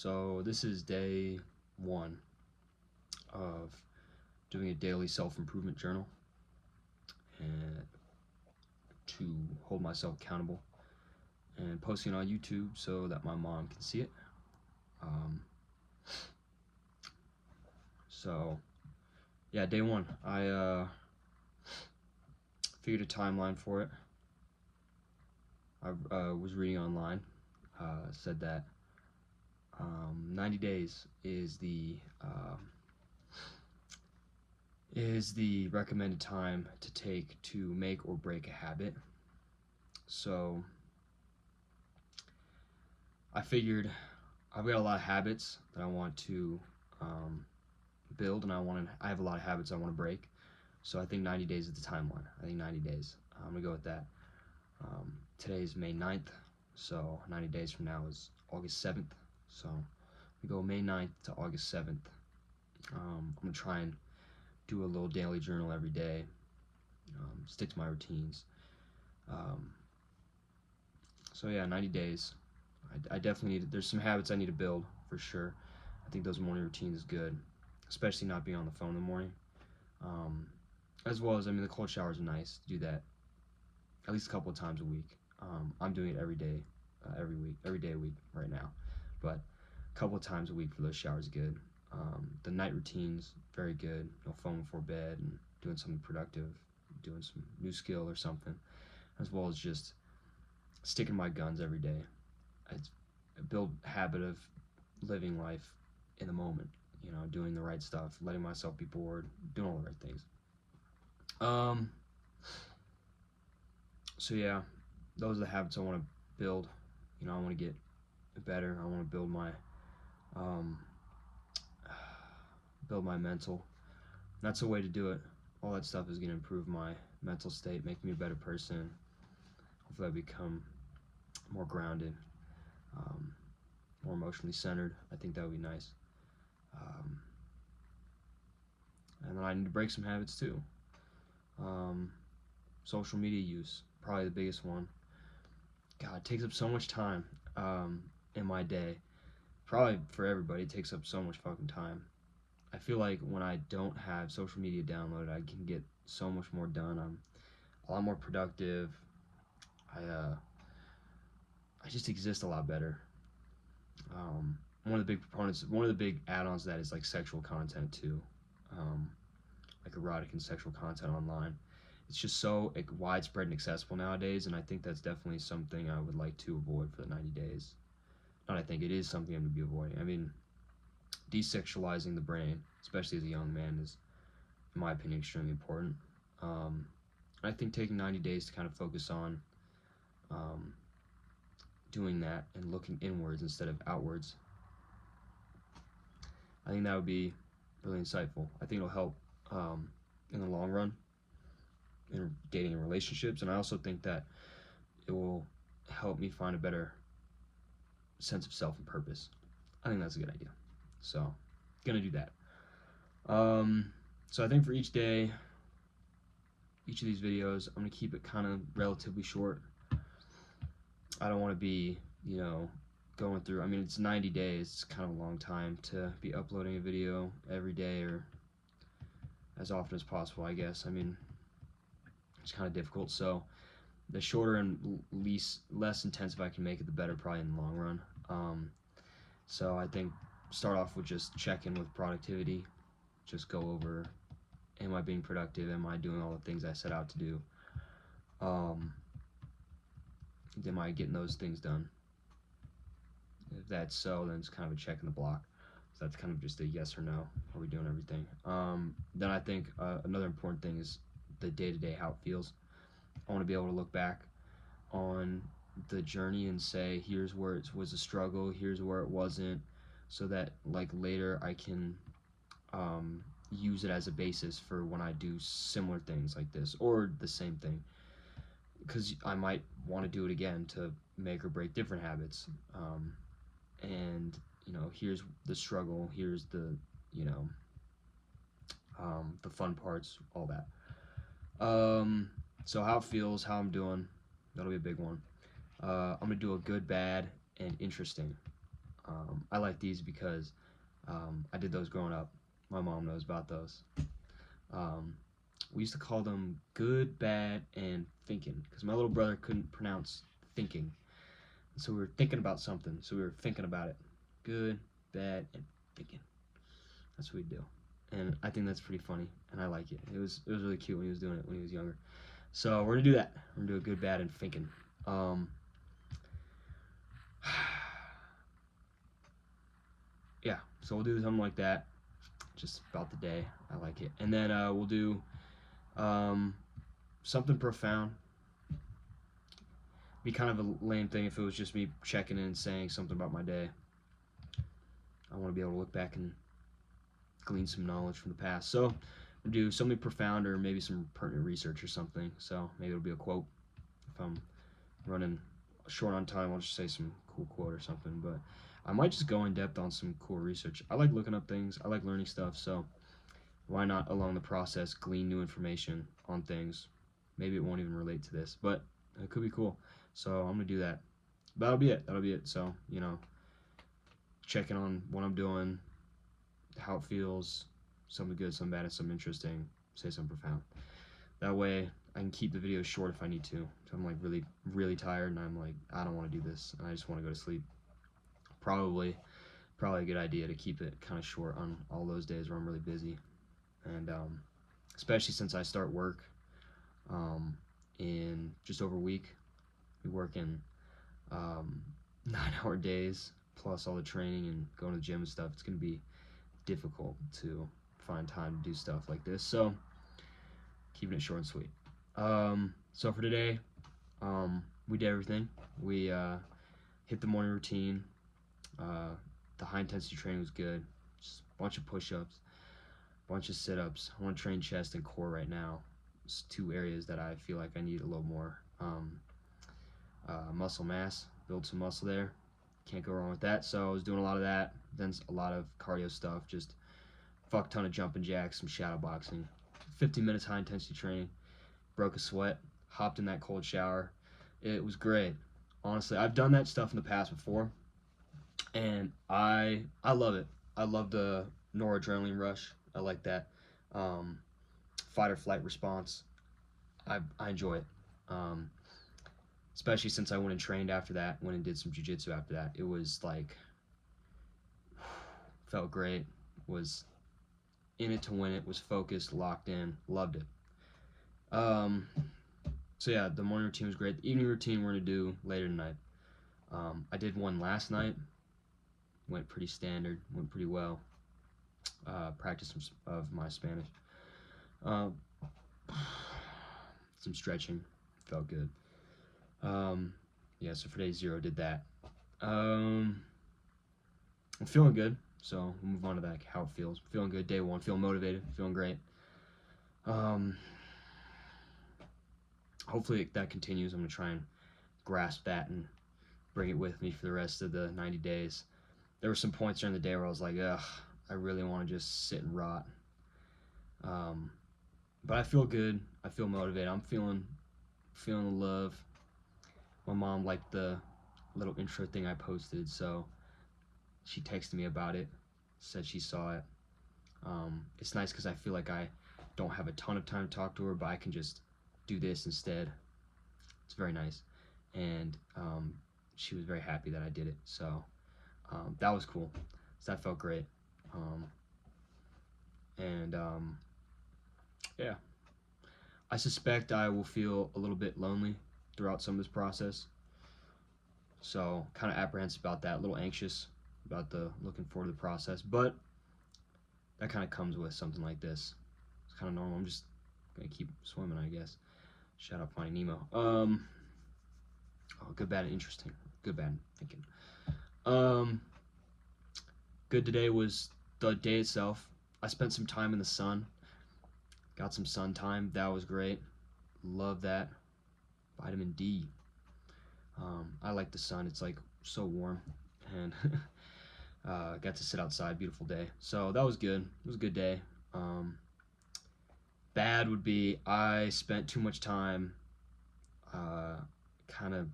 So this is day one of doing a daily self-improvement journal and to hold myself accountable and posting it on YouTube so that my mom can see it. Um, so yeah, day one, I figured a timeline for it. I was reading online, said that 90 days is the recommended time to take to make or break a habit. So I figured I've got a lot of habits that I want to build, and I have a lot of habits I want to break. So I think 90 days is the timeline. I think 90 days. I'm gonna go with that. Today is May 9th, so 90 days from now is August 7th. So we go May 9th to August 7th. I'm gonna try and do a little daily journal every day. Stick to my routines. So yeah, 90 days. I definitely need. There's some habits I need to build for sure. I think those morning routines is good, especially not being on the phone in the morning. As well as, I mean, the cold showers are nice. Do that at least a couple of times a week. I'm doing it every day, every day a week right now, but a couple of times a week for those showers is good. The night routines very good. No phone before bed and doing something productive, doing some new skill or something, as well as just sticking my guns every day. I build a habit of living life in the moment, doing the right stuff, letting myself be bored, doing all the right things. So yeah, those are the habits I want to build. I want to get better. I want to build my mental. That's a way to do it. All that stuff is going to improve my mental state, make me a better person. Hopefully I become more grounded, more emotionally centered. I think that would be nice. And then I need to break some habits too. Social media use, probably the biggest one. God, it takes up so much time in my day. Probably for everybody, it takes up so much fucking time. I feel like when I don't have social media downloaded, I can get so much more done. I'm a lot more productive. I just exist a lot better. One of the big add-ons to that is like sexual content too, like erotic and sexual content online. It's just so widespread and accessible nowadays, and I think that's definitely something I would like to avoid for the 90 days. Not I think, it is something I'm going to be avoiding. I mean, desexualizing the brain, especially as a young man, is, in my opinion, extremely important. I think taking 90 days to kind of focus on doing that and looking inwards instead of outwards, I think that would be really insightful. I think it'll help in the long run in dating and relationships, and I also think that it will help me find a better sense of self and purpose. I think that's a good idea. So, gonna do that. So I think for each day, each of these videos, I'm gonna keep it kind of relatively short. I don't want to be, going through. I mean, it's 90 days. It's kind of a long time to be uploading a video every day or as often as possible, I guess. I mean, it's kind of difficult. So the shorter and less intensive I can make it, the better, probably in the long run. So I think start off with just check in with productivity. Just go over, am I being productive? Am I doing all the things I set out to do? Am I getting those things done? If that's so, then it's kind of a check in the block. So that's kind of just a yes or no. Are we doing everything? Then I think another important thing is the day-to-day, how it feels. I want to be able to look back on the journey and say, here's where it was a struggle, here's where it wasn't, so that like later I can use it as a basis for when I do similar things like this or the same thing, because I might want to do it again to make or break different habits. And here's the struggle, here's the the fun parts, all that. So how it feels, how I'm doing, that'll be a big one. I'm gonna do a good, bad, and interesting. I like these because I did those growing up. My mom knows about those. Um, we used to call them good, bad, and thinking because my little brother couldn't pronounce thinking. So we were thinking about something. So we were thinking about it. Good, bad, and thinking. That's what we do. And I think that's pretty funny, and I like it. It was really cute when he was doing it when he was younger. So we're gonna do that. We're gonna do a good, bad, and thinking. Yeah. So we'll do something like that. Just about the day. I like it. And then we'll do something profound. Be kind of a lame thing if it was just me checking in and saying something about my day. I want to be able to look back and glean some knowledge from the past. So we'll do something profound or maybe some pertinent research or something. So maybe it'll be a quote. If I'm running short on time, I'll just say some cool quote or something. But I might just go in depth on some cool research. I like looking up things. I like learning stuff. So why not along the process glean new information on things? Maybe it won't even relate to this, but it could be cool. So I'm gonna do that. That'll be it. That'll be it. So checking on what I'm doing, how it feels, something good, something bad, something interesting, say something profound. That way I can keep the videos short if I need to. If I'm like really, really tired and I'm like, I don't want to do this and I just want to go to sleep. Probably a good idea to keep it kind of short on all those days where I'm really busy. And especially since I start work in just over a week. We work in 9-hour days plus all the training and going to the gym and stuff. It's going to be difficult to find time to do stuff like this. So keeping it short and sweet. So for today, we did everything. We hit the morning routine. The high intensity training was good. Just a bunch of push-ups, bunch of sit-ups. I want to train chest and core right now. It's two areas that I feel like I need a little more muscle mass, build some muscle there. Can't go wrong with that. So I was doing a lot of that. Then a lot of cardio stuff, just fuck ton of jumping jacks, some shadow boxing. 15 minutes high intensity training. Broke a sweat, hopped in that cold shower. It was great. Honestly, I've done that stuff in the past before, and I love it. I love the noradrenaline rush. I like that fight or flight response. I enjoy it. Especially since I went and trained after that, went and did some jiu-jitsu after that. It was like, felt great, was in it to win it, was focused, locked in, loved it. So yeah, the morning routine was great. The evening routine we're gonna do later tonight. I did one last night, went pretty standard, went pretty well. Practiced some of my Spanish. Some stretching, felt good. Yeah, so for day 0, did that. I'm feeling good, so we'll move on to that, how it feels. Feeling good, day 1, feeling motivated, feeling great. Hopefully that continues. I'm going to try and grasp that and bring it with me for the rest of the 90 days. There were some points during the day where I was like, ugh, I really want to just sit and rot. But I feel good. I feel motivated. I'm feeling the love. My mom liked the little intro thing I posted, so she texted me about it, said she saw it. It's nice because I feel like I don't have a ton of time to talk to her, but I can just do this instead. It's very nice. And she was very happy that I did it, so that was cool. So that felt great. Yeah, I suspect I will feel a little bit lonely throughout some of this process, so kind of apprehensive about that, a little anxious about the looking forward to the process, but that kind of comes with something like this. It's kind of normal. I'm just gonna keep swimming, I guess. Shout out Finding Nemo. Oh, good, bad, and interesting. Good, bad, thinking. Good today was the day itself. I spent some time in the sun. Got some sun time. That was great. Love that. Vitamin D. I like the sun. It's like so warm, and got to sit outside. Beautiful day. So that was good. It was a good day. Bad would be I spent too much time kind of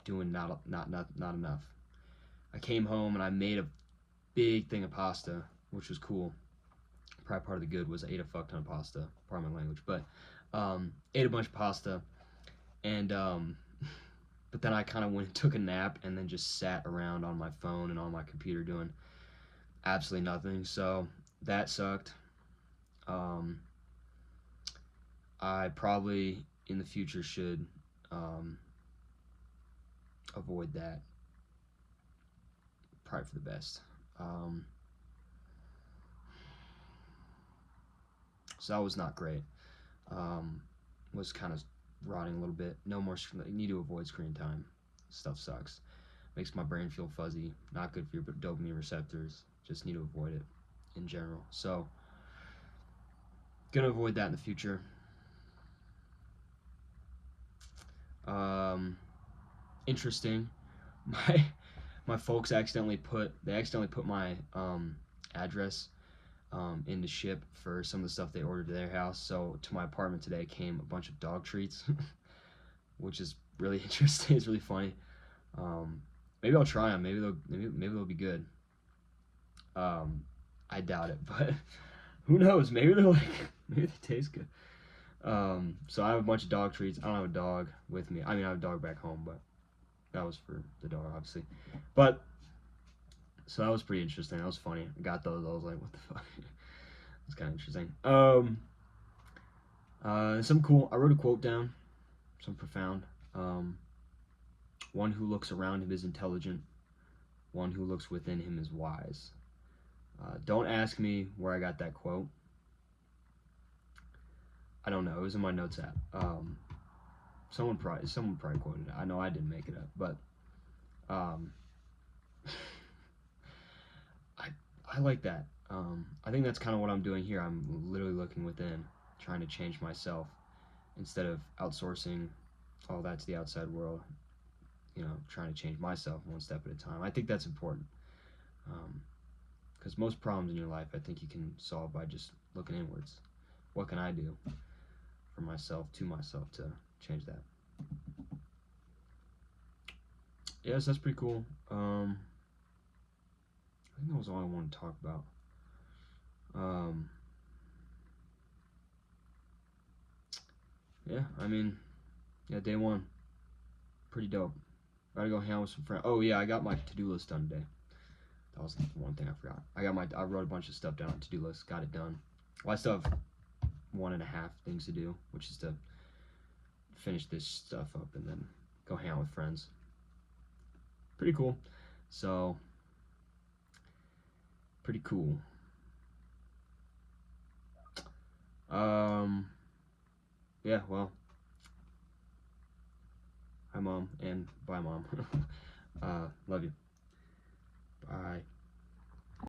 doing not enough. I came home and I made a big thing of pasta, which was cool. Probably part of the good was I ate a fuck ton of pasta. Pardon my language, but ate a bunch of pasta, and but then I kind of went and took a nap, and then just sat around on my phone and on my computer doing absolutely nothing. So that sucked. Um, I probably in the future should um, avoid that. Probably for the best. Um, so that was not great. Was kind of rotting a little bit. No more. You need to avoid screen time. Stuff sucks. Makes my brain feel fuzzy. Not good for your dopamine receptors. Just need to avoid it in general. So gonna avoid that in the future. Interesting. My my folks accidentally put my address in to ship for some of the stuff they ordered to their house. So to my apartment today came a bunch of dog treats, which is really interesting. It's really funny. Maybe I'll try them. Maybe they'll be good. I doubt it, but who knows? Maybe maybe they taste good. So I have a bunch of dog treats. I don't have a dog with me. I mean, I have a dog back home, but that was for the dog, obviously. But so that was pretty interesting. That was funny. I got those. I was like, what the fuck? It's kind of interesting. Some cool. I wrote a quote down. Some profound. One who looks around him is intelligent. One who looks within him is wise. Don't ask me where I got that quote. I don't know. It was in my notes app. Someone probably quoted it. I know I didn't make it up, but I like that. I think that's kind of what I'm doing here. I'm literally looking within, trying to change myself instead of outsourcing all that to the outside world. Trying to change myself one step at a time. I think that's important. Because most problems in your life, I think you can solve by just looking inwards. What can I do for myself, to change that? Yes, that's pretty cool. I think that was all I wanted to talk about. Yeah, I mean, day one, pretty dope. Gotta go hang out with some friends. Oh yeah, I got my to-do list done today. That was the one thing I forgot. I wrote a bunch of stuff down on to-do list. Got it done. Well, I still have 1.5 things to do, which is to finish this stuff up and then go hang out with friends. Pretty cool. So, pretty cool. Yeah, well, hi mom, and bye mom. Love you. Bye.